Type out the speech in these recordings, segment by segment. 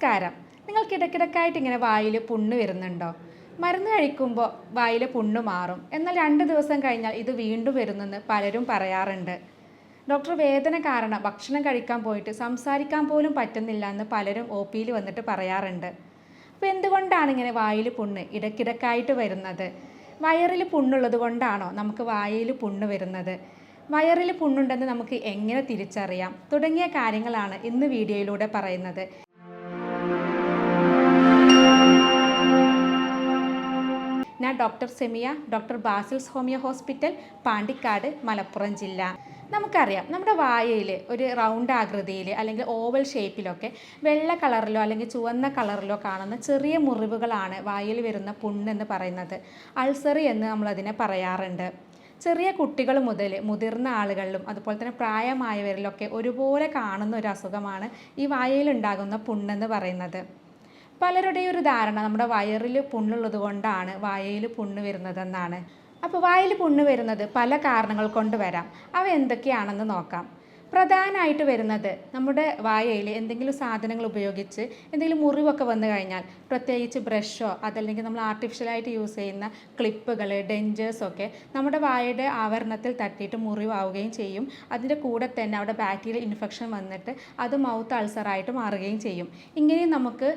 നമസ്കാരം. നിങ്ങൾക്ക് ഇടയ്ക്കിടയ്ക്കായിട്ട് ഇങ്ങനെ വായിൽ പുണ്ണ് വരുന്നുണ്ടോ? മരുന്ന് കഴിക്കുമ്പോൾ വായിലെ പുണ്ണ് മാറും, എന്നാൽ 2 ദിവസം കഴിഞ്ഞാൽ ഇത് വീണ്ടും വരുന്നെന്ന് പലരും പറയാറുണ്ട്. ഡോക്ടർ വേദന കാരണം ഭക്ഷണം കഴിക്കാൻ പോയിട്ട് സംസാരിക്കാൻ പോലും പറ്റുന്നില്ല എന്ന് പലരും ഒ പിയിൽ വന്നിട്ട് പറയാറുണ്ട്. അപ്പോൾ എന്തുകൊണ്ടാണ് ഇങ്ങനെ വായിൽ പുണ്ണ് ഇടയ്ക്കിടയ്ക്കായിട്ട് വരുന്നത്? വയറിൽ പുണ്ണുള്ളത് കൊണ്ടാണോ നമുക്ക് വായിൽ പുണ്ണ് വരുന്നത്? വയറിൽ പുണ്ണുണ്ടെന്ന് നമുക്ക് എങ്ങനെ തിരിച്ചറിയാം? തുടങ്ങിയ കാര്യങ്ങളാണ് ഇന്ന് വീഡിയോയിലൂടെ പറയുന്നത്. ഞാൻ doctor Semiya, doctor Basil's homeo hospital, Pandikkad, Malappuram ജില്ല. നമുക്കറിയാം, നമ്മുടെ വായയിൽ ഒരു റൗണ്ട് ആകൃതിയിൽ അല്ലെങ്കിൽ ഓവൽ ഷേപ്പിലൊക്കെ വെള്ള കളറിലോ അല്ലെങ്കിൽ ചുവന്ന കളറിലോ കാണുന്ന ചെറിയ മുറിവുകളാണ് വായിൽ വരുന്ന പുണ്ണെന്ന് പറയുന്നത്. അൾസറി എന്ന് നമ്മളതിനെ പറയാറുണ്ട്. ചെറിയ കുട്ടികൾ മുതൽ മുതിർന്ന ആളുകളിലും അതുപോലെ തന്നെ പ്രായമായവരിലൊക്കെ ഒരുപോലെ കാണുന്ന ഒരു അസുഖമാണ് ഈ വായയിലുണ്ടാകുന്ന പുണ്ണെന്ന് പറയുന്നത്. പലരുടെയും ഒരു ധാരണ നമ്മുടെ വയറിൽ പുണ്ണുള്ളത് കൊണ്ടാണ് വായയിൽ പുണ്ണ് വരുന്നതെന്നാണ്. അപ്പോൾ വായിൽ പുണ്ണ് വരുന്നത് പല കാരണങ്ങൾ കൊണ്ട് വരാം. അവ എന്തൊക്കെയാണെന്ന് നോക്കാം. പ്രധാനമായിട്ട് വരുന്നത് നമ്മുടെ വായയിൽ എന്തെങ്കിലും സാധനങ്ങൾ ഉപയോഗിച്ച് എന്തെങ്കിലും മുറിവൊക്കെ വന്നു കഴിഞ്ഞാൽ, പ്രത്യേകിച്ച് ബ്രഷോ അതല്ലെങ്കിൽ നമ്മൾ ആർട്ടിഫിഷ്യലായിട്ട് യൂസ് ചെയ്യുന്ന ക്ലിപ്പുകൾ, ഡെഞ്ചേഴ്സൊക്കെ നമ്മുടെ വായയുടെ ആവരണത്തിൽ തട്ടിയിട്ട് മുറിവാവുകയും ചെയ്യും. അതിൻ്റെ കൂടെ തന്നെ അവിടെ ബാക്ടീരിയൽ ഇൻഫെക്ഷൻ വന്നിട്ട് അത് മൗത്ത് അൾസറായിട്ട് മാറുകയും ചെയ്യും. ഇങ്ങനെയും നമുക്ക്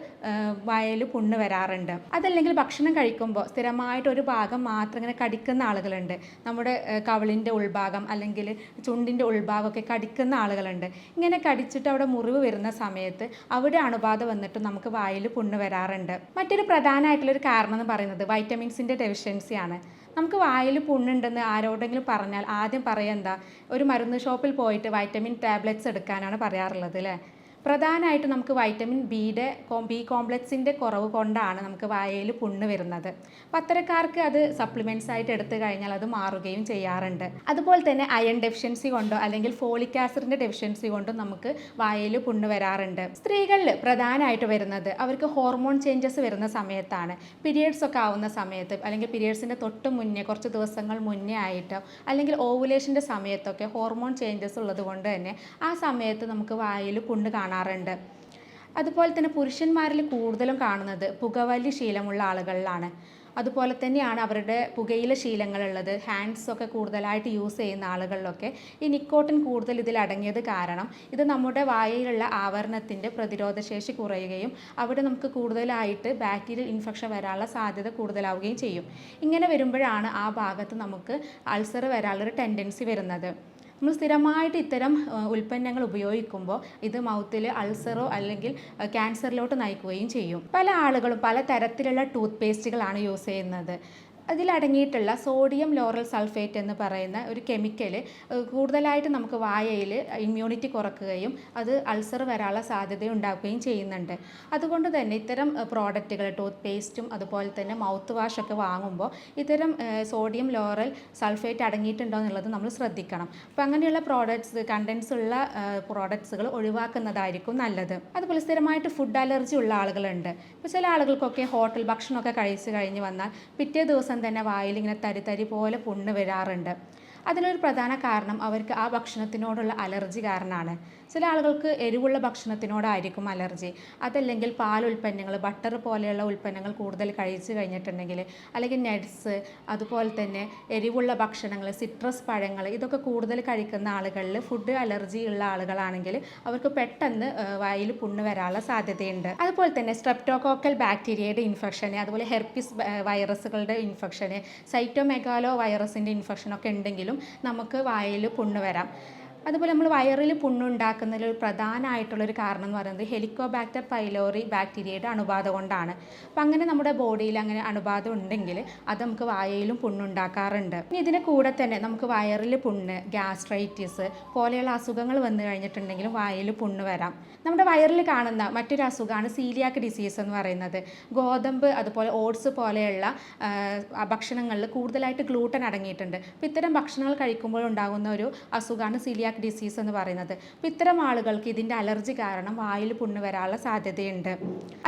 വായയിൽ പുണ്ണ് വരാറുണ്ട്. അതല്ലെങ്കിൽ ഭക്ഷണം കഴിക്കുമ്പോൾ സ്ഥിരമായിട്ട് ഒരു ഭാഗം മാത്രം ഇങ്ങനെ കടിക്കുന്ന ആളുകളുണ്ട്. നമ്മുടെ കവിളിൻ്റെ ഉൾഭാഗം അല്ലെങ്കിൽ ചുണ്ടിൻ്റെ ഉൾഭാഗമൊക്കെ കടിക്കുന്ന ആളുകളുണ്ട്. ഇങ്ങനെ കടിച്ചിട്ട് അവിടെ മുറിവ് വരുന്ന സമയത്ത് അവിടെ അണുബാധ വന്നിട്ട് നമുക്ക് വായിൽ പുണ്ണ് വരാറുണ്ട്. മറ്റൊരു പ്രധാനമായിട്ടുള്ളൊരു കാരണം എന്ന് പറയുന്നത് വൈറ്റമിൻസിൻ്റെ ഡെഫിഷ്യൻസിയാണ്. നമുക്ക് വായിൽ പുണ്ണുണ്ടെന്ന് ആരോടെങ്കിലും പറഞ്ഞാൽ ആദ്യം പറയുക എന്താ, ഒരു മരുന്ന് ഷോപ്പിൽ പോയിട്ട് വൈറ്റമിൻ ടാബ്ലറ്റ്സ് എടുക്കാനാണ് പറയാറുള്ളത് അല്ലേ. പ്രധാനമായിട്ട് നമുക്ക് വൈറ്റമിൻ ബി കോംപ്ലക്സിൻ്റെ കുറവ് കൊണ്ടാണ് നമുക്ക് വായയിൽ പുണ്ണ് വരുന്നത്. അപ്പോൾ അത്തരക്കാർക്ക് അത് സപ്ലിമെൻറ്റ്സ് ആയിട്ട് എടുത്തു കഴിഞ്ഞാൽ അത് മാറുകയും ചെയ്യാറുണ്ട്. അതുപോലെ തന്നെ അയൺ ഡെഫിഷ്യൻസി കൊണ്ടോ അല്ലെങ്കിൽ ഫോളിക് ആസിഡിൻ്റെ ഡെഫിഷ്യൻസി കൊണ്ടോ നമുക്ക് വായയിൽ പുണ്ണ് വരാറുണ്ട്. സ്ത്രീകളിൽ പ്രധാനമായിട്ട് വരുന്നത് അവർക്ക് ഹോർമോൺ ചേഞ്ചസ് വരുന്ന സമയത്താണ്. പീരിയഡ്സ് ഒക്കെ ആവുന്ന സമയത്ത് അല്ലെങ്കിൽ പീരിയഡ്സിൻ്റെ തൊട്ട് മുന്നേ കുറച്ച് ദിവസങ്ങൾ മുന്നേ ആയിട്ടോ അല്ലെങ്കിൽ ഓവുലേഷൻ്റെ സമയത്തൊക്കെ ഹോർമോൺ ചേഞ്ചസ് ഉള്ളത് കൊണ്ട് തന്നെ ആ സമയത്ത് നമുക്ക് വായിൽ പുണ്ണ് കാണാറുണ്ട്. അതുപോലെ തന്നെ പുരുഷന്മാരിൽ കൂടുതലും കാണുന്നത് പുകവലി ശീലമുള്ള ആളുകളിലാണ്. അതുപോലെ തന്നെയാണ് അവരുടെ പുകയില ശീലങ്ങളുള്ളത്. ഹാൻഡ്സൊക്കെ കൂടുതലായിട്ട് യൂസ് ചെയ്യുന്ന ആളുകളിലൊക്കെ ഈ നിക്കോട്ടിൻ കൂടുതൽ ഇതിൽ അടങ്ങിയത് കാരണം ഇത് നമ്മുടെ വായയിലുള്ള ആവരണത്തിൻ്റെ പ്രതിരോധശേഷി കുറയുകയും അവിടെ നമുക്ക് കൂടുതലായിട്ട് ബാക്ടീരിയൽ ഇൻഫെക്ഷൻ വരാനുള്ള സാധ്യത കൂടുതലാവുകയും ചെയ്യും. ഇങ്ങനെ വരുമ്പോഴാണ് ആ ഭാഗത്ത് നമുക്ക് അൾസർ വരാനുള്ളൊരു ടെൻഡൻസി വരുന്നത്. നമ്മൾ സ്ഥിരമായിട്ട് ഇത്തരം ഉൽപ്പന്നങ്ങൾ ഉപയോഗിക്കുമ്പോൾ ഇത് മൗത്തിൽ അൾസറോ അല്ലെങ്കിൽ ക്യാൻസറിലോട്ട് നയിക്കുകയും ചെയ്യും. പല ആളുകളും പല തരത്തിലുള്ള ടൂത്ത് പേസ്റ്റുകളാണ് യൂസ് ചെയ്യുന്നത്. അതിലടങ്ങിയിട്ടുള്ള സോഡിയം ലോറൽ സൾഫേറ്റ് എന്ന് പറയുന്ന ഒരു കെമിക്കൽ കൂടുതലായിട്ട് നമുക്ക് വായയിൽ ഇമ്മ്യൂണിറ്റി കുറക്കുകയും അത് അൾസർ വരാനുള്ള സാധ്യത ഉണ്ടാക്കുകയും ചെയ്യുന്നുണ്ട്. അതുകൊണ്ട് തന്നെ ഇത്തരം പ്രോഡക്റ്റുകൾ, ടൂത്ത് പേസ്റ്റും അതുപോലെ തന്നെ മൗത്ത് വാഷൊക്കെ വാങ്ങുമ്പോൾ ഇത്തരം സോഡിയം ലോറൽ സൾഫേറ്റ് അടങ്ങിയിട്ടുണ്ടോ എന്നുള്ളത് നമ്മൾ ശ്രദ്ധിക്കണം. അപ്പോൾ അങ്ങനെയുള്ള കണ്ടൻസ് ഉള്ള പ്രോഡക്ട്സുകൾ ഒഴിവാക്കുന്നതായിരിക്കും നല്ലത്. അതുപോലെ സ്ഥിരമായിട്ട് ഫുഡ് അലർജി ഉള്ള ആളുകളുണ്ട്. ഇപ്പോൾ ചില ആളുകൾക്കൊക്കെ ഹോട്ടൽ ഭക്ഷണമൊക്കെ കഴിച്ച് കഴിഞ്ഞ് വന്നാൽ പിറ്റേ ദിവസം തന്നെ വായിൽ ഇങ്ങനെ തരി പോലെ പുണ്ണ് വരാറുണ്ട്. അതിനൊരു പ്രധാന കാരണം അവർക്ക് ആ ഭക്ഷണത്തിനോടുള്ള അലർജി കാരണമാണ്. ചില ആളുകൾക്ക് എരിവുള്ള ഭക്ഷണത്തിനോടായിരിക്കും അലർജി. അതല്ലെങ്കിൽ പാൽ ഉൽപ്പന്നങ്ങൾ, ബട്ടർ പോലെയുള്ള ഉൽപ്പന്നങ്ങൾ കൂടുതൽ കഴിച്ചു കഴിഞ്ഞിട്ടുണ്ടെങ്കിൽ, അല്ലെങ്കിൽ നട്ട്സ്, അതുപോലെ തന്നെ എരിവുള്ള ഭക്ഷണങ്ങൾ, സിട്രസ് പഴങ്ങൾ, ഇതൊക്കെ കൂടുതൽ കഴിക്കുന്ന ആളുകളിൽ ഫുഡ് അലർജി ഉള്ള ആളുകളാണെങ്കിൽ അവർക്ക് പെട്ടെന്ന് വായിൽ പുണ്ണ് വരാനുള്ള സാധ്യതയുണ്ട്. അതുപോലെ തന്നെ സ്ട്രെപ്റ്റോകോക്കൽ ബാക്ടീരിയയുടെ ഇൻഫെക്ഷന്, അതുപോലെ ഹെർപ്പിസ് വൈറസുകളുടെ ഇൻഫെക്ഷന്, സൈറ്റോമെഗാലോ വൈറസിൻ്റെ ഇൻഫെക്ഷനൊക്കെ ഉണ്ടെങ്കിലും നമുക്ക് വായിൽ പുണ്ണ് വരാം. അതുപോലെ നമ്മൾ വയറിൽ പുണ്ണുണ്ടാക്കുന്നതിൽ ഒരു പ്രധാനമായിട്ടുള്ളൊരു കാരണം എന്ന് പറയുന്നത് ഹെലിക്കോബാക്ടർ പൈലോറി ബാക്ടീരിയയുടെ അണുബാധ കൊണ്ടാണ്. അപ്പം അങ്ങനെ നമ്മുടെ ബോഡിയിൽ അങ്ങനെ അണുബാധ ഉണ്ടെങ്കിൽ അത് നമുക്ക് വായയിലും പുണ്ണുണ്ടാക്കാറുണ്ട്. ഇനി ഇതിന് കൂടെ തന്നെ നമുക്ക് വയറിൽ പുണ്ണ്, ഗ്യാസ്ട്രൈറ്റിസ് പോലെയുള്ള അസുഖങ്ങൾ വന്നു കഴിഞ്ഞിട്ടുണ്ടെങ്കിലും വായയിൽ പുണ്ണ് വരാം. നമ്മുടെ വയറിൽ കാണുന്ന മറ്റൊരു അസുഖമാണ് സീലിയാക് ഡിസീസ് എന്ന് പറയുന്നത്. ഗോതമ്പ് അതുപോലെ ഓട്സ് പോലെയുള്ള ഭക്ഷണങ്ങളിൽ കൂടുതലായിട്ട് ഗ്ലൂട്ടൻ അടങ്ങിയിട്ടുണ്ട്. അപ്പോൾ ഇത്തരം ഭക്ഷണങ്ങൾ കഴിക്കുമ്പോൾ ഉണ്ടാകുന്ന ഒരു അസുഖമാണ് സീലിയാക് സെലിയാക് ഡിസീസ് എന്ന് പറയുന്നത്. അപ്പോൾ ഇത്തരം ആളുകൾക്ക് ഇതിൻ്റെ അലർജി കാരണം വായിൽ പുണ്ണ് വരാനുള്ള സാധ്യതയുണ്ട്.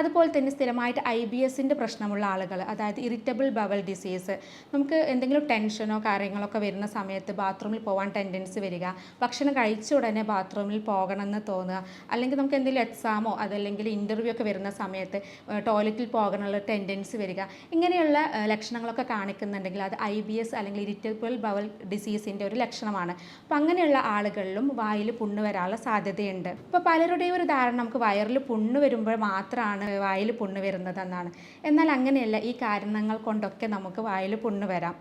അതുപോലെ തന്നെ സ്ഥിരമായിട്ട് IBSൻ്റെ പ്രശ്നമുള്ള ആളുകൾ, അതായത് ഇറിറ്റബിൾ ബവൽ ഡിസീസ്, നമുക്ക് എന്തെങ്കിലും ടെൻഷനോ കാര്യങ്ങളൊക്കെ വരുന്ന സമയത്ത് ബാത്റൂമിൽ പോകാൻ ടെൻഡൻസി വരിക, ഭക്ഷണം കഴിച്ച ഉടനെ ബാത്റൂമിൽ പോകണമെന്ന് തോന്നുക, അല്ലെങ്കിൽ നമുക്ക് എന്തെങ്കിലും എക്സാമോ അതല്ലെങ്കിൽ ഇൻ്റർവ്യൂ ഒക്കെ വരുന്ന സമയത്ത് ടോയ്ലറ്റിൽ പോകാനുള്ള ടെൻഡൻസി വരിക, ഇങ്ങനെയുള്ള ലക്ഷണങ്ങളൊക്കെ കാണിക്കുന്നുണ്ടെങ്കിൽ അത് IBS അല്ലെങ്കിൽ ഇറിറ്റബിൾ ബവൽ ഡിസീസിൻ്റെ ഒരു ലക്ഷണമാണ്. അപ്പം അങ്ങനെയുള്ള ആളുകളിലും വായിൽ പുണ്ണ് വരാനുള്ള സാധ്യതയുണ്ട്. ഇപ്പോൾ പലരുടെയും ഒരു ധാരണ നമുക്ക് വയറിൽ പുണ്ണ് വരുമ്പോൾ മാത്രമാണ് വായിൽ പുണ്ണ് വരുന്നതെന്നാണ്. എന്നാൽ അങ്ങനെയല്ല, ഈ കാരണങ്ങൾ കൊണ്ടൊക്കെ നമുക്ക് വായിൽ പുണ്ണ് വരാം.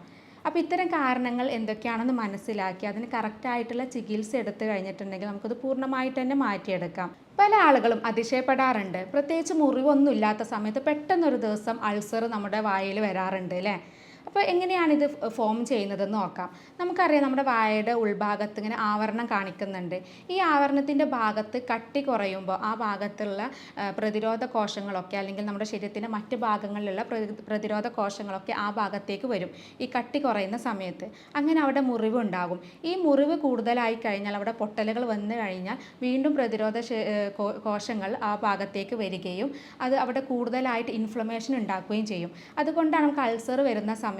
അപ്പോൾ ഇത്തരം കാരണങ്ങൾ എന്തൊക്കെയാണെന്ന് മനസ്സിലാക്കി അതിന് കറക്റ്റായിട്ടുള്ള ചികിത്സ എടുത്തു കഴിഞ്ഞിട്ടുണ്ടെങ്കിൽ നമുക്കത് പൂർണ്ണമായിട്ട് തന്നെ മാറ്റിയെടുക്കാം. പല ആളുകളും അതിശയപ്പെടാറുണ്ട്, പ്രത്യേകിച്ച് മുറിവൊന്നും ഇല്ലാത്ത സമയത്ത് പെട്ടെന്നൊരു ദിവസം അൾസർ നമ്മുടെ വായിൽ വരാറുണ്ട് അല്ലേ. അപ്പോൾ എങ്ങനെയാണ് ഇത് ഫോം ചെയ്യുന്നതെന്ന് നോക്കാം. നമുക്കറിയാം, നമ്മുടെ വായയുടെ ഉൾഭാഗത്ത് ഇങ്ങനെ ആവരണം കാണിക്കുന്നുണ്ട്. ഈ ആവരണത്തിൻ്റെ ഭാഗത്ത് കട്ടി കുറയുമ്പോൾ ആ ഭാഗത്തുള്ള പ്രതിരോധ കോശങ്ങളൊക്കെ അല്ലെങ്കിൽ നമ്മുടെ ശരീരത്തിൻ്റെ മറ്റ് ഭാഗങ്ങളിലുള്ള പ്രതിരോധ കോശങ്ങളൊക്കെ ആ ഭാഗത്തേക്ക് വരും ഈ കട്ടി കുറയുന്ന സമയത്ത്. അങ്ങനെ അവിടെ മുറിവ് ഉണ്ടാകും. ഈ മുറിവ് കൂടുതലായി കഴിഞ്ഞാൽ അവിടെ പൊട്ടലുകൾ വന്നു കഴിഞ്ഞാൽ വീണ്ടും പ്രതിരോധ കോശങ്ങൾ ആ ഭാഗത്തേക്ക് വരികയും അത് അവിടെ കൂടുതലായിട്ട് ഇൻഫ്ലമേഷൻ ഉണ്ടാക്കുകയും ചെയ്യും. അതുകൊണ്ടാണ് നമുക്ക് അൾസർ വരുന്ന സമയത്ത്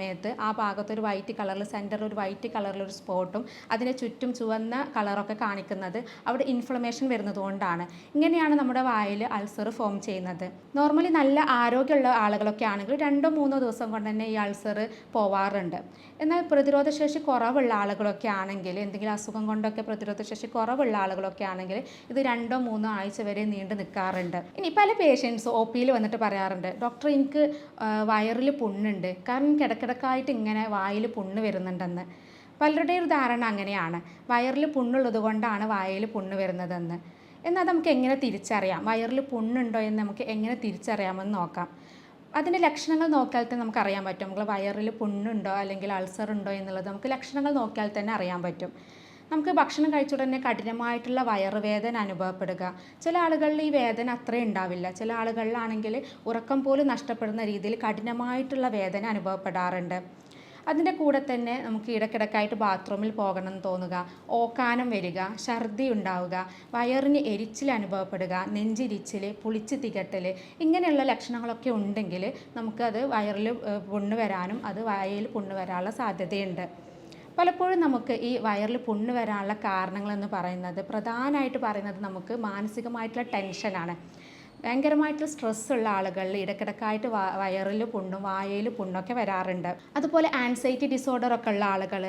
ആ ഭാഗത്തൊരു വൈറ്റ് കളറിൽ സെൻറ്ററിൽ ഒരു വൈറ്റ് കളറിലൊരു സ്പോട്ടും അതിന് ചുറ്റും ചുവന്ന കളറൊക്കെ കാണിക്കുന്നത് അവിടെ ഇൻഫ്ലമേഷൻ വരുന്നത് കൊണ്ടാണ്. ഇങ്ങനെയാണ് നമ്മുടെ വായിൽ അൾസർ ഫോം ചെയ്യുന്നത്. നോർമലി നല്ല ആരോഗ്യമുള്ള ആളുകളൊക്കെ ആണെങ്കിൽ 2-3 ദിവസം കൊണ്ട് തന്നെ ഈ അൾസർ പോവാറുണ്ട്. എന്നാൽ പ്രതിരോധശേഷി കുറവുള്ള ആളുകളൊക്കെ ആണെങ്കിൽ, എന്തെങ്കിലും അസുഖം കൊണ്ടൊക്കെ പ്രതിരോധശേഷി കുറവുള്ള ആളുകളൊക്കെ ആണെങ്കിൽ ഇത് 2-3 ആഴ്ച വരെ നീണ്ടു നിൽക്കാറുണ്ട്. ഇനി പല പേഷ്യൻസ് OPയിൽ വന്നിട്ട് പറയാറുണ്ട്, ഡോക്ടർ എനിക്ക് വയറിൽ പുണ്ണുണ്ട്, കാരണം കിടക്കിടക്കായിട്ട് ഇങ്ങനെ വായിൽ പുണ്ണ് വരുന്നുണ്ടെന്ന്. പലരുടെയും ഒരു ധാരണ അങ്ങനെയാണ്, വയറിൽ പുണ്ണുള്ളത് കൊണ്ടാണ് വായിൽ പുണ്ണ് വരുന്നതെന്ന്. എന്നാൽ നമുക്ക് എങ്ങനെ തിരിച്ചറിയാം, വയറിൽ പുണ്ണുണ്ടോ എന്ന് നമുക്ക് എങ്ങനെ തിരിച്ചറിയാമെന്ന് നോക്കാം. അതിൻ്റെ ലക്ഷണങ്ങൾ നോക്കിയാൽ തന്നെ നമുക്കറിയാൻ പറ്റും നമുക്ക് വയറിൽ പുണ്ണുണ്ടോ അല്ലെങ്കിൽ അൾസർ ഉണ്ടോ എന്നുള്ളത് നമുക്ക് ലക്ഷണങ്ങൾ നോക്കിയാൽ തന്നെ അറിയാൻ പറ്റും. നമുക്ക് ഭക്ഷണം കഴിച്ച ഉടനെ കഠിനമായിട്ടുള്ള വയറുവേദന അനുഭവപ്പെടുക. ചില ആളുകളിൽ ഈ വേദന അത്രയും ഉണ്ടാവില്ല. ചില ആളുകളിലാണെങ്കിൽ ഉറക്കം പോലും നഷ്ടപ്പെടുന്ന രീതിയിൽ കഠിനമായിട്ടുള്ള വേദന അനുഭവപ്പെടാറുണ്ട്. അതിൻ്റെ കൂടെ തന്നെ നമുക്ക് ഇടയ്ക്കിടയ്ക്കായിട്ട് ബാത്റൂമിൽ പോകണമെന്ന് തോന്നുക, ഓക്കാനം വരിക, ഛർദി ഉണ്ടാവുക, വയറിന് എരിച്ചിൽ അനുഭവപ്പെടുക, നെഞ്ചിരിച്ചിൽ, പുളിച്ച് തികട്ടൽ, ഇങ്ങനെയുള്ള ലക്ഷണങ്ങളൊക്കെ ഉണ്ടെങ്കിൽ നമുക്കത് വയറിൽ പുണ്ണ് വരാനും അത് വായയിൽ പുണ്ണ് വരാനുള്ള സാധ്യതയുണ്ട്. പലപ്പോഴും നമുക്ക് ഈ വയറിൽ പുണ്ണ് വരാനുള്ള കാരണങ്ങളെന്ന് പറയുന്നത് പ്രധാനമായിട്ട് പറയുന്നത് നമുക്ക് മാനസികമായിട്ടുള്ള ടെൻഷനാണ്. ഭയങ്കരമായിട്ടുള്ള സ്ട്രെസ്സുള്ള ആളുകളിൽ ഇടയ്ക്കിടയ്ക്കായിട്ട് വയറിൽ പുണ്ണും വായയിൽ പുണ്ണൊക്കെ വരാറുണ്ട്. അതുപോലെ ആൻസൈറ്റി ഡിസോർഡറൊക്കെ ഉള്ള ആളുകൾ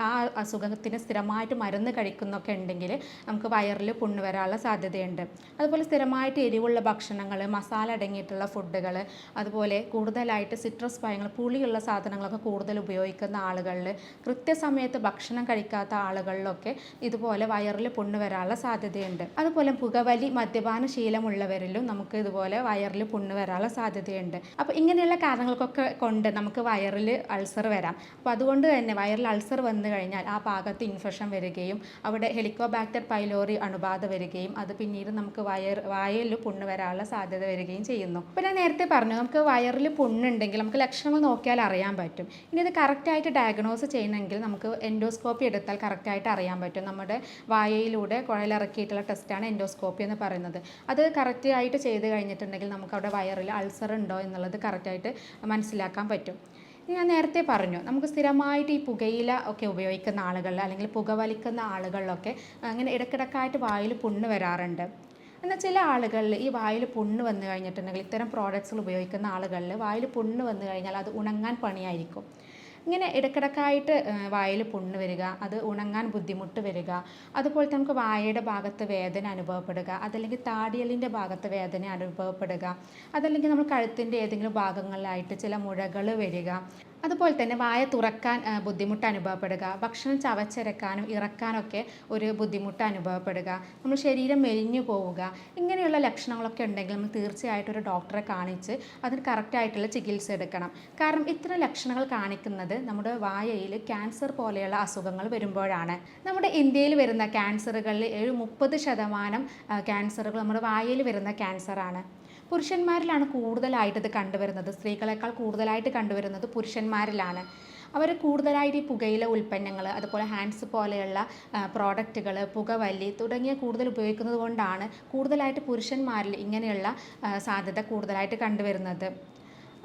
ആ അസുഖത്തിന് സ്ഥിരമായിട്ട് മരുന്ന് കഴിക്കുന്നൊക്കെ ഉണ്ടെങ്കിൽ നമുക്ക് വയറിൽ പുണ്ണ് വരാനുള്ള സാധ്യതയുണ്ട്. അതുപോലെ സ്ഥിരമായിട്ട് എരിവുള്ള ഭക്ഷണങ്ങൾ, മസാല അടങ്ങിയിട്ടുള്ള ഫുഡുകൾ, അതുപോലെ കൂടുതലായിട്ട് സിട്രസ് പഴങ്ങൾ, പുളിയുള്ള സാധനങ്ങളൊക്കെ കൂടുതൽ ഉപയോഗിക്കുന്ന ആളുകളിൽ, കൃത്യസമയത്ത് ഭക്ഷണം കഴിക്കാത്ത ആളുകളിലൊക്കെ ഇതുപോലെ വയറിൽ പുണ്ണ് വരാനുള്ള സാധ്യതയുണ്ട്. അതുപോലെ പുകവലി, മദ്യപാന ശീലമുള്ളവരിലും നമുക്ക് ഇതുപോലെ വയറിൽ പുണ്ണ് വരാനുള്ള സാധ്യതയുണ്ട്. അപ്പോൾ ഇങ്ങനെയുള്ള കാരണങ്ങൾക്കൊക്കെ കൊണ്ട് നമുക്ക് വയറിൽ അൾസർ വരാം. അപ്പോൾ അതുകൊണ്ട് തന്നെ വയറിൽ അൾസർ വന്നു കഴിഞ്ഞാൽ ആ ഭാഗത്ത് ഇൻഫെക്ഷൻ വരികയും അവിടെ ഹെലിക്കോബാക്ടർ പൈലോറി അണുബാധ വരികയും അത് പിന്നീട് നമുക്ക് വായയിൽ പുണ്ണ് വരാനുള്ള സാധ്യത വരികയും ചെയ്യുന്നു. അപ്പോൾ ഞാൻ നേരത്തെ പറഞ്ഞു, നമുക്ക് വയറിൽ പുണ്ണുണ്ടെങ്കിൽ നമുക്ക് ലക്ഷണങ്ങൾ നോക്കിയാൽ അറിയാൻ പറ്റും. ഇനി ഇത് കറക്റ്റായിട്ട് ഡയഗ്നോസ് ചെയ്യണമെങ്കിൽ നമുക്ക് എൻഡോസ്കോപ്പി എടുത്താൽ കറക്റ്റായിട്ട് അറിയാൻ പറ്റും. നമ്മുടെ വായയിലൂടെ കുഴലിറക്കിയിട്ടുള്ള ടെസ്റ്റാണ് എൻഡോസ്കോപ്പി എന്ന് പറയുന്നത്. അത് കറക്റ്റായിട്ട് ചെയ്ത് കഴിഞ്ഞിട്ടുണ്ടെങ്കിൽ നമുക്ക് അവിടെ വയറിൽ അൾസർ ഉണ്ടോ എന്നുള്ളത് കറക്റ്റായിട്ട് മനസ്സിലാക്കാൻ പറ്റും. ഞാൻ നേരത്തെ പറഞ്ഞു, നമുക്ക് സ്ഥിരമായിട്ട് ഈ പുകയില ഒക്കെ ഉപയോഗിക്കുന്ന ആളുകളിൽ അല്ലെങ്കിൽ പുകവലിക്കുന്ന ആളുകളിലൊക്കെ അങ്ങനെ ഇടയ്ക്കിടയ്ക്കായിട്ട് വായിൽ പുണ്ണ് വരാറുണ്ട്. എന്നാൽ ചില ആളുകളിൽ ഈ വായിൽ പുണ്ണ് വന്നു കഴിഞ്ഞിട്ടുണ്ടെങ്കിൽ, ഇത്തരം പ്രോഡക്ട്സുകൾ ഉപയോഗിക്കുന്ന ആളുകളിൽ വായിൽ പുണ്ണ് വന്നു കഴിഞ്ഞാൽ അത് ഉണങ്ങാൻ പണിയായിരിക്കും. ഇങ്ങനെ ഇടയ്ക്കിടയ്ക്കായിട്ട് വായിൽ പുണ്ണ് വരിക, അത് ഉണങ്ങാൻ ബുദ്ധിമുട്ട് വരിക, അതുപോലെ നമുക്ക് വായയുടെ ഭാഗത്ത് വേദന അനുഭവപ്പെടുക, അതല്ലെങ്കിൽ താടിയലിൻ്റെ ഭാഗത്ത് വേദന അനുഭവപ്പെടുക, അതല്ലെങ്കിൽ നമ്മൾ കഴുത്തിൻ്റെ ഏതെങ്കിലും ഭാഗങ്ങളിലായിട്ട് ചില മുഴകൾ വരിക, അതുപോലെ തന്നെ വായ തുറക്കാൻ ബുദ്ധിമുട്ട് അനുഭവപ്പെടുക, ഭക്ഷണം ചവച്ചരക്കാനും ഇറക്കാനൊക്കെ ഒരു ബുദ്ധിമുട്ട് അനുഭവപ്പെടുക, നമ്മൾ ശരീരം മെലിഞ്ഞു പോവുക, ഇങ്ങനെയുള്ള ലക്ഷണങ്ങളൊക്കെ ഉണ്ടെങ്കിൽ നമ്മൾ തീർച്ചയായിട്ടും ഒരു ഡോക്ടറെ കാണിച്ച് അതിന് കറക്റ്റായിട്ടുള്ള ചികിത്സ എടുക്കണം. കാരണം ഇത്തരം ലക്ഷണങ്ങൾ കാണിക്കുന്നത് നമ്മുടെ വായയിൽ ക്യാൻസർ പോലെയുള്ള അസുഖങ്ങൾ വരുമ്പോഴാണ്. നമ്മുടെ ഇന്ത്യയിൽ വരുന്ന ക്യാൻസറുകളിൽ 30% ക്യാൻസറുകൾ നമ്മുടെ വായയിൽ വരുന്ന ക്യാൻസറാണ്. പുരുഷന്മാരിലാണ് കൂടുതലായിട്ട് ഇത് കണ്ടുവരുന്നത്. സ്ത്രീകളെക്കാൾ കൂടുതലായിട്ട് കണ്ടുവരുന്നത് പുരുഷന്മാരിലാണ്. അവർ കൂടുതലായിട്ട് ഈ പുകയില ഉൽപ്പന്നങ്ങൾ, അതുപോലെ ഹാൻഡ്സ് പോലെയുള്ള പ്രോഡക്റ്റുകൾ, പുകവലി തുടങ്ങിയ കൂടുതൽ ഉപയോഗിക്കുന്നത് കൊണ്ടാണ് കൂടുതലായിട്ട് പുരുഷന്മാരിൽ ഇങ്ങനെയുള്ള സാധ്യത കൂടുതലായിട്ട് കണ്ടുവരുന്നത്.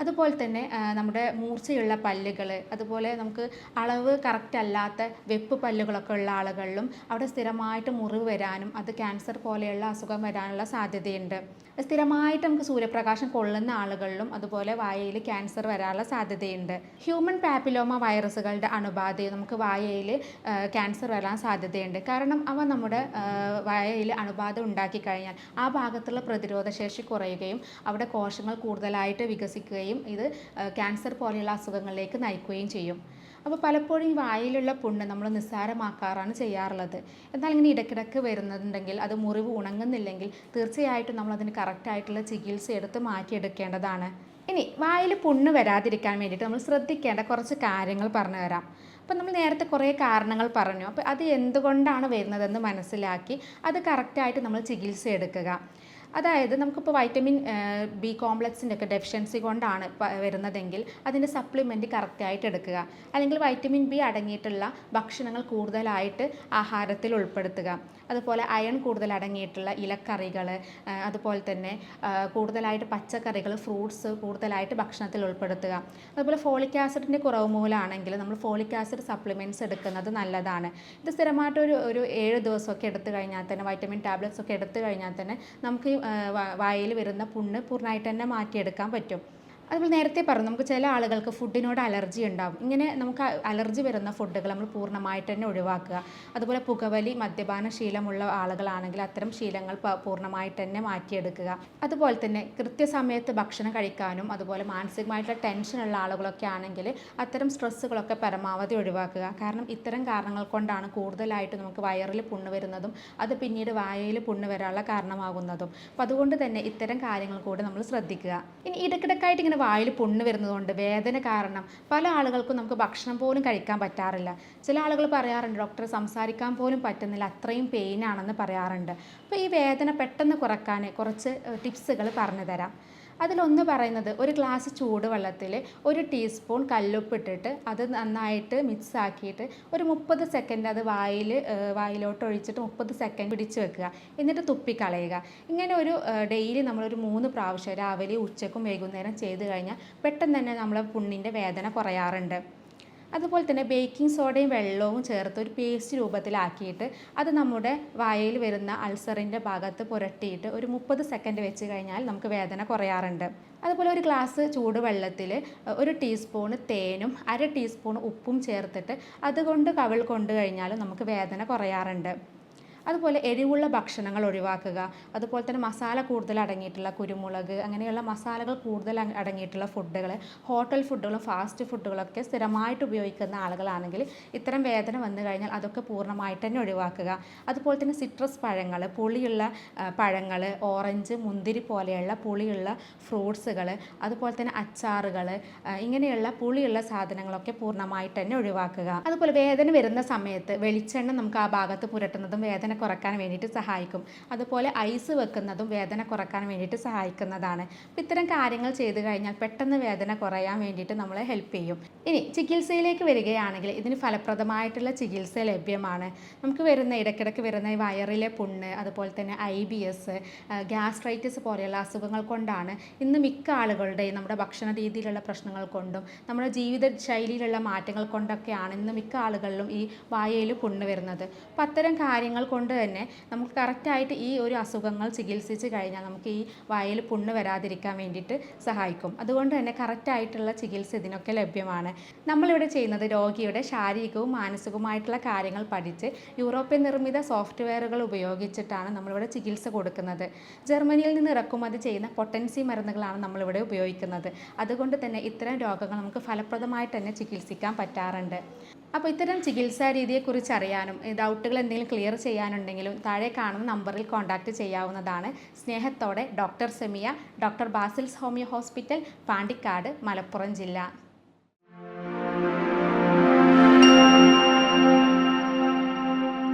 അതുപോലെ തന്നെ നമ്മുടെ മൂർച്ചയുള്ള പല്ലുകൾ, അതുപോലെ നമുക്ക് അളവ് കറക്റ്റ് അല്ലാത്ത വെപ്പ് പല്ലുകളൊക്കെ ഉള്ള ആളുകളിലും അവിടെ സ്ഥിരമായിട്ട് മുറിവ് വരാനും അത് ക്യാൻസർ പോലെയുള്ള അസുഖം വരാനുള്ള സാധ്യതയുണ്ട്. സ്ഥിരമായിട്ട് നമുക്ക് സൂര്യപ്രകാശം കൊള്ളുന്ന ആളുകളിലും അതുപോലെ വായയിൽ ക്യാൻസർ വരാനുള്ള സാധ്യതയുണ്ട്. ഹ്യൂമൻ പാപ്പിലോമ വൈറസുകളുടെ അണുബാധയും നമുക്ക് വായയിൽ ക്യാൻസർ വരാൻ സാധ്യതയുണ്ട്. കാരണം അവ നമ്മുടെ വായയിൽ അണുബാധ ഉണ്ടാക്കി കഴിഞ്ഞാൽ ആ ഭാഗത്തുള്ള പ്രതിരോധ ശേഷി കുറയുകയും അവിടെ കോശങ്ങൾ കൂടുതലായിട്ട് വികസിക്കുകയും ഇത് ക്യാൻസർ പോലെയുള്ള അസുഖങ്ങളിലേക്ക് നയിക്കുകയും ചെയ്യും. അപ്പോൾ പലപ്പോഴും ഈ വായിലുള്ള പുണ്ണ് നമ്മൾ നിസ്സാരമാക്കാറാണ് ചെയ്യാറുള്ളത്. എന്നാൽ ഇങ്ങനെ ഇടയ്ക്കിടയ്ക്ക് വരുന്നുണ്ടെങ്കിൽ, അത് മുറിവ് ഉണങ്ങുന്നില്ലെങ്കിൽ തീർച്ചയായിട്ടും നമ്മൾ അതിന് കറക്റ്റായിട്ടുള്ള ചികിത്സ എടുത്ത് മാറ്റിയെടുക്കേണ്ടതാണ്. ഇനി വായിൽ പുണ്ണ് വരാതിരിക്കാൻ വേണ്ടിയിട്ട് നമ്മൾ ശ്രദ്ധിക്കേണ്ട കുറച്ച് കാര്യങ്ങൾ പറഞ്ഞു തരാം. അപ്പം നമ്മൾ നേരത്തെ കുറേ കാരണങ്ങൾ പറഞ്ഞു. അപ്പോൾ അത് എന്തുകൊണ്ടാണ് വരുന്നതെന്ന് മനസ്സിലാക്കി അത് കറക്റ്റായിട്ട് നമ്മൾ ചികിത്സ എടുക്കുക. അതായത് നമുക്കിപ്പോൾ വൈറ്റമിൻ ബി കോംപ്ലക്സിൻ്റെ ഒക്കെ ഡെഫിഷ്യൻസി കൊണ്ടാണ് വരുന്നതെങ്കിൽ അതിൻ്റെ സപ്ലിമെൻറ്റ് കറക്റ്റായിട്ട് എടുക്കുക. അല്ലെങ്കിൽ വൈറ്റമിൻ ബി അടങ്ങിയിട്ടുള്ള ഭക്ഷണങ്ങൾ കൂടുതലായിട്ട് ആഹാരത്തിൽ ഉൾപ്പെടുത്തുക. അതുപോലെ അയൺ കൂടുതൽ അടങ്ങിയിട്ടുള്ള ഇലക്കറികൾ, അതുപോലെ തന്നെ കൂടുതലായിട്ട് പച്ചക്കറികൾ, ഫ്രൂട്ട്സ് കൂടുതലായിട്ട് ഭക്ഷണത്തിൽ ഉൾപ്പെടുത്തുക. അതുപോലെ ഫോളിക് ആസിഡിൻ്റെ കുറവ് മൂലമാണെങ്കിൽ നമ്മൾ ഫോളിക് ആസിഡ് സപ്ലിമെൻറ്റ്സ് എടുക്കുന്നത് നല്ലതാണ്. ഇത് സ്ഥിരമായിട്ട് ഒരു 7 ദിവസമൊക്കെ എടുത്തു കഴിഞ്ഞാൽ തന്നെ, വൈറ്റമിൻ ടാബ്ലറ്റ്സ് ഒക്കെ എടുത്തു കഴിഞ്ഞാൽ തന്നെ നമുക്ക് വായിൽ വരുന്ന പുണ്ണ് പൂർണ്ണമായിട്ട് തന്നെ മാറ്റിയെടുക്കാൻ പറ്റും. അതുപോലെ നേരത്തെ പറഞ്ഞു, നമുക്ക് ചില ആളുകൾക്ക് ഫുഡിനോട് അലർജി ഉണ്ടാകും. ഇങ്ങനെ നമുക്ക് അലർജി വരുന്ന ഫുഡുകൾ നമ്മൾ പൂർണ്ണമായിട്ട് തന്നെ ഒഴിവാക്കുക. അതുപോലെ പുകവലി, മദ്യപാന ശീലമുള്ള ആളുകളാണെങ്കിൽ അത്തരം ശീലങ്ങൾ പൂർണ്ണമായിട്ട് തന്നെ മാറ്റിയെടുക്കുക. അതുപോലെ തന്നെ കൃത്യസമയത്ത് ഭക്ഷണം കഴിക്കാനും, അതുപോലെ മാനസികമായിട്ടുള്ള ടെൻഷനുള്ള ആളുകളൊക്കെ ആണെങ്കിൽ അത്തരം സ്ട്രെസ്സുകളൊക്കെ പരമാവധി ഒഴിവാക്കുക. കാരണം ഇത്തരം കാരണങ്ങൾ കൊണ്ടാണ് കൂടുതലായിട്ട് നമുക്ക് വയറിൽ പുണ്ണ് വരുന്നതും അത് പിന്നീട് വായയിൽ പുണ്ണ് വരാനുള്ള കാരണമാകുന്നതും. അപ്പോൾ അതുകൊണ്ട് തന്നെ ഇത്തരം കാര്യങ്ങൾ കൂടി നമ്മൾ ശ്രദ്ധിക്കുക. ഇനി ഇടയ്ക്കിടയ്ക്കായിട്ട് ഇങ്ങനെ വായിൽ പുണ്ണ് വരുന്നതുകൊണ്ട് വേദന കാരണം പല ആളുകൾക്കും നമുക്ക് ഭക്ഷണം പോലും കഴിക്കാൻ പറ്റാറില്ല. ചില ആളുകൾ പറയാറുണ്ട്, ഡോക്ടർ സംസാരിക്കാൻ പോലും പറ്റുന്നില്ല, അത്രയും പെയിനാണെന്ന് പറയാറുണ്ട്. അപ്പോൾ ഈ വേദന പെട്ടെന്ന് കുറയ്ക്കാൻ കുറച്ച് ടിപ്സുകൾ പറഞ്ഞു തരാം. അതിലൊന്ന് പറയുന്നത്, ഒരു ഗ്ലാസ് ചൂടുവെള്ളത്തിൽ 1 ടീസ്പൂൺ കല്ലുപ്പിട്ടിട്ട് അത് നന്നായിട്ട് മിക്സ് ആക്കിയിട്ട് ഒരു 30 സെക്കൻഡ് അത് വായിലോട്ട് ഒഴിച്ചിട്ട് 30 സെക്കൻഡ് പിടിച്ച് വെക്കുക. എന്നിട്ട് തുപ്പിക്കളയുക. ഇങ്ങനെ ഒരു ഡെയിലി നമ്മളൊരു 3 പ്രാവശ്യം രാവിലെ, ഉച്ചയ്ക്കും വൈകുന്നേരം ചെയ്ത് കഴിഞ്ഞാൽ പെട്ടെന്ന് തന്നെ നമ്മളെ പുണ്ണിൻ്റെ വേദന കുറയാറുണ്ട്. അതുപോലെ തന്നെ ബേക്കിംഗ് സോഡയും വെള്ളവും ചേർത്ത് ഒരു പേസ്റ്റ് രൂപത്തിലാക്കിയിട്ട് അത് നമ്മുടെ വായയിൽ വരുന്ന അൾസറിൻ്റെ ഭാഗത്ത് പുരട്ടിയിട്ട് ഒരു 30 സെക്കൻഡ് വെച്ച് കഴിഞ്ഞാൽ നമുക്ക് വേദന കുറയാറുണ്ട്. അതുപോലെ ഒരു ഗ്ലാസ് ചൂടുവെള്ളത്തിൽ 1 ടീസ്പൂൺ തേനും 1/2 ടീസ്പൂൺ ഉപ്പും ചേർത്തിട്ട് അതുകൊണ്ട് കവിൾ കൊണ്ടു കഴിഞ്ഞാലും നമുക്ക് വേദന കുറയാറുണ്ട്. അതുപോലെ എരിവുള്ള ഭക്ഷണങ്ങൾ ഒഴിവാക്കുക. അതുപോലെ തന്നെ മസാല കൂടുതൽ അടങ്ങിയിട്ടുള്ള കുരുമുളക്, അങ്ങനെയുള്ള മസാലകൾ കൂടുതൽ അടങ്ങിയിട്ടുള്ള ഫുഡുകൾ, ഹോട്ടൽ ഫുഡുകളും ഫാസ്റ്റ് ഫുഡുകളൊക്കെ സ്ഥിരമായിട്ട് ഉപയോഗിക്കുന്ന ആളുകളാണെങ്കിൽ ഇത്തരം വേദന വന്നു കഴിഞ്ഞാൽ അതൊക്കെ പൂർണ്ണമായിട്ട് തന്നെ ഒഴിവാക്കുക. അതുപോലെ തന്നെ സിട്രസ് പഴങ്ങൾ, പുളിയുള്ള പഴങ്ങൾ, ഓറഞ്ച്, മുന്തിരി പോലെയുള്ള പുളിയുള്ള ഫ്രൂട്ട്സുകൾ, അതുപോലെ തന്നെ അച്ചാറുകൾ, ഇങ്ങനെയുള്ള പുളിയുള്ള സാധനങ്ങളൊക്കെ പൂർണ്ണമായിട്ട് തന്നെ ഒഴിവാക്കുക. അതുപോലെ വേദന വരുന്ന സമയത്ത് വെളിച്ചെണ്ണ നമുക്ക് ആ ഭാഗത്ത് പുരട്ടുന്നതും വേദന കുറക്കാൻ വേണ്ടിയിട്ട് സഹായിക്കും. അതുപോലെ ഐസ് വെക്കുന്നതും വേദന കുറക്കാൻ വേണ്ടിയിട്ട് സഹായിക്കുന്നതാണ്. അപ്പോൾ ഇത്തരം കാര്യങ്ങൾ ചെയ്തു കഴിഞ്ഞാൽ പെട്ടെന്ന് വേദന കുറയാൻ വേണ്ടിയിട്ട് നമ്മളെ ഹെൽപ്പ് ചെയ്യും. ഇനി ചികിത്സയിലേക്ക് വരികയാണെങ്കിൽ ഇതിന് ഫലപ്രദമായിട്ടുള്ള ചികിത്സ ലഭ്യമാണ്. നമുക്ക് ഇടയ്ക്കിടയ്ക്ക് വരുന്ന ഈ വയറിലെ പുണ്ണ്, അതുപോലെ തന്നെ IBS, ഗ്യാസ്ട്രൈറ്റിസ് പോലെയുള്ള അസുഖങ്ങൾ കൊണ്ടാണ് ഇന്ന് മിക്ക ആളുകളുടെയും നമ്മുടെ ഭക്ഷണ രീതിയിലുള്ള പ്രശ്നങ്ങൾ കൊണ്ടും നമ്മുടെ ജീവിത ശൈലിയിലുള്ള മാറ്റങ്ങൾ കൊണ്ടൊക്കെയാണ് ഇന്ന് മിക്ക ആളുകളിലും ഈ വായയിൽ പുണ്ണ് വരുന്നത്. അപ്പോൾ അത്തരം കാര്യങ്ങൾ കൊണ്ട് തന്നെ നമുക്ക് കറക്റ്റായിട്ട് ഈ ഒരു അസുഖങ്ങൾ ചികിത്സിച്ച് കഴിഞ്ഞാൽ നമുക്ക് ഈ വായിൽ പുണ്ണ് വരാതിരിക്കാൻ വേണ്ടിയിട്ട് സഹായിക്കും. അതുകൊണ്ട് തന്നെ കറക്റ്റായിട്ടുള്ള ചികിത്സ ഇതിനൊക്കെ ലഭ്യമാണ്. നമ്മളിവിടെ ചെയ്യുന്നത് രോഗിയുടെ ശാരീരികവും മാനസികവുമായിട്ടുള്ള കാര്യങ്ങൾ പഠിച്ച് യൂറോപ്യൻ നിർമ്മിത സോഫ്റ്റ്വെയറുകൾ ഉപയോഗിച്ചിട്ടാണ് നമ്മളിവിടെ ചികിത്സ കൊടുക്കുന്നത്. ജർമ്മനിയിൽ നിന്ന് ഇറക്കുമതി ചെയ്യുന്ന പൊട്ടൻസി മരുന്നുകളാണ് നമ്മളിവിടെ ഉപയോഗിക്കുന്നത്. അതുകൊണ്ട് തന്നെ ഇത്തരം രോഗങ്ങൾ നമുക്ക് ഫലപ്രദമായിട്ട് തന്നെ ചികിത്സിക്കാൻ പറ്റാറുണ്ട്. അപ്പോൾ ഇത്തരം ചികിത്സാ രീതിയെക്കുറിച്ച് അറിയാനും ഡൗട്ടുകൾ എന്തെങ്കിലും ക്ലിയർ ചെയ്യാനുണ്ടെങ്കിലും താഴെ കാണുന്ന നമ്പറിൽ കോൺടാക്റ്റ് ചെയ്യാവുന്നതാണ്. സ്നേഹത്തോടെ doctor Semiya, doctor Basil's homeo hospital, Pandikkad, Malappuram ജില്ല.